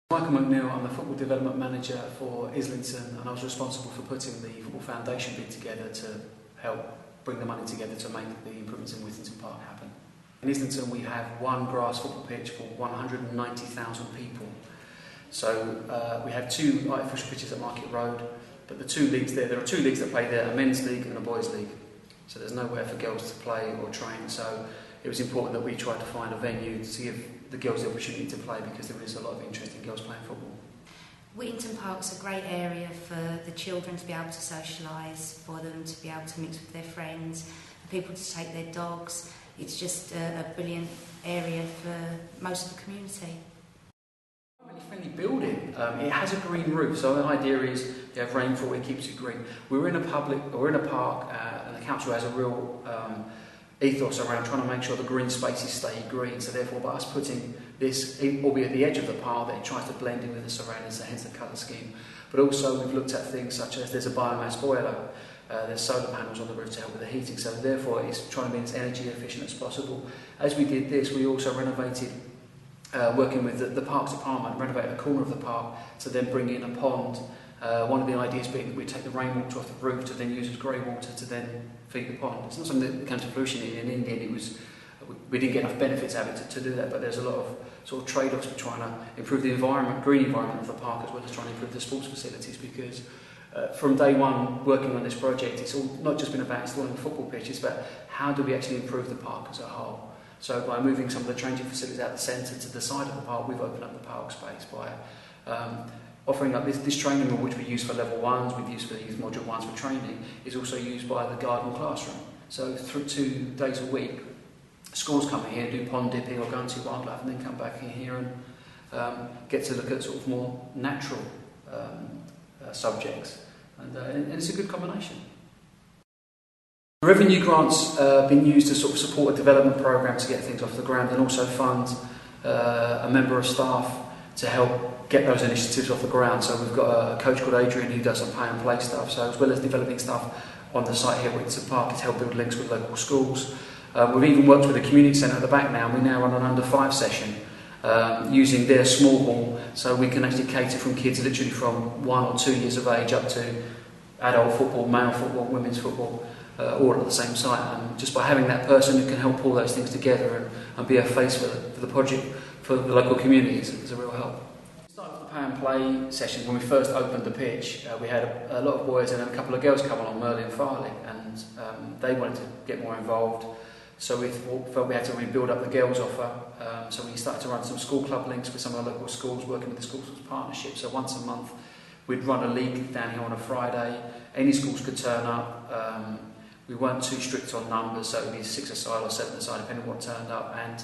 Michael McNeil, I'm the Football Development Manager for Islington, and I was responsible for putting the Football Foundation bid together to help bring the money together to make the improvements in Whittingdon Park happen. In Islington we have one grass football pitch for 190,000 people. So we have two artificial pitches at Market Road, but the two leagues there are two leagues that play there, a men's league and a boys' league. So there's nowhere for girls to play or train, so it was important that we tried to find a venue to give the girls the opportunity to play, because there is a lot of interest in girls playing football. Whittingdon Park's a great area for the children to be able to socialise, for them to be able to mix with their friends, for people to take their dogs. It's just a brilliant area for most of the community. Really friendly building. It has a green roof, so the idea is you have rainfall, it keeps it green. We're in a park, and the council has a real ethos around trying to make sure the green spaces stay green. So therefore, by us putting this, albeit at the edge of the park, that it tries to blend in with the surroundings, so hence the colour scheme. But also we've looked at things such as there's a biomass boiler, there's solar panels on the roof to help with the heating. So therefore, it's trying to be as energy efficient as possible. As we did this, we also renovated. Working with the Parks Department, renovated a corner of the park to then bring in a pond. One of the ideas being that we take the rainwater off the roof to then use as grey water to then feed the pond. It's not something that came to fruition in the end. We didn't get enough benefits out of it to do that, but there's a lot of sort of trade-offs with trying to improve the environment, green environment of the park, as well as trying to improve the sports facilities, because from day one working on this project, it's all not just been about installing a football pitch, it's about how do we actually improve the park as a whole. So by moving some of the changing facilities out the centre to the side of the park, we've opened up the park space by offering up this training room, which we use for level 1s, we use for youth module 1s for training, is also used by the garden classroom. So through 2 days a week, schools come in here, do pond dipping or go and see wildlife, and then come back in here and get to look at sort of more natural subjects. And it's a good combination. Revenue grants been used to sort of support a development programme to get things off the ground, and also fund a member of staff to help get those initiatives off the ground. So we've got a coach called Adrian who does some pay and play stuff. So as well as developing stuff on the site here at Whittingdon Park, it's helped build links with local schools. We've even worked with the community centre at the back now, and we now run an under-5 session using their small hall, so we can actually cater from kids literally from 1 or 2 years of age up to adult football, male football, women's football. All at the same site, and just by having that person who can help pull those things together and be a face for the project for the local community is a real help. We started with the pay and play sessions. When we first opened the pitch, we had a lot of boys and a couple of girls come along, Merley and Farley, and they wanted to get more involved, so we felt we had to rebuild up the girls offer. So we started to run some school club links with some of the local schools, working with the schools partnership. So once a month we'd run a league down here on a Friday. Any schools could turn up. We weren't too strict on numbers, so it would be 6-a-side or 7-a-side, depending on what turned up. And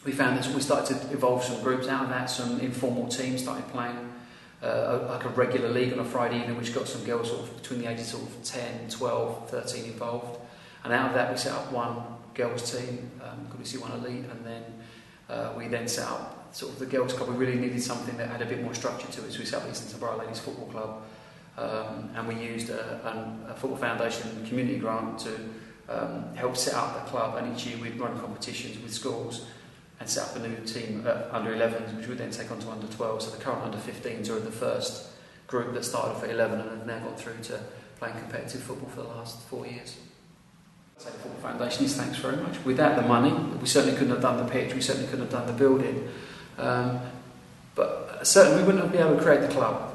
we found that we started to evolve some groups out of that. Some informal teams started playing like a regular league on a Friday evening, which got some girls sort of between the ages of 10, 12, 13 involved. And out of that, we set up one girls team, we see one elite, and then we then set up sort of the girls club. We really needed something that had a bit more structure to it, so we set up the Islington Borough Ladies Football Club. And we used a Football Foundation community grant to help set up the club, and each year we'd run competitions with schools and set up a new team under 11s, which would then take on to under 12s. So the current under 15s are the first group that started off at 11 and have now got through to playing competitive football for the last 4 years. So the Football Foundation is thanks very much. Without the money, we certainly couldn't have done the pitch, we certainly couldn't have done the building, but certainly we wouldn't have been able to create the club.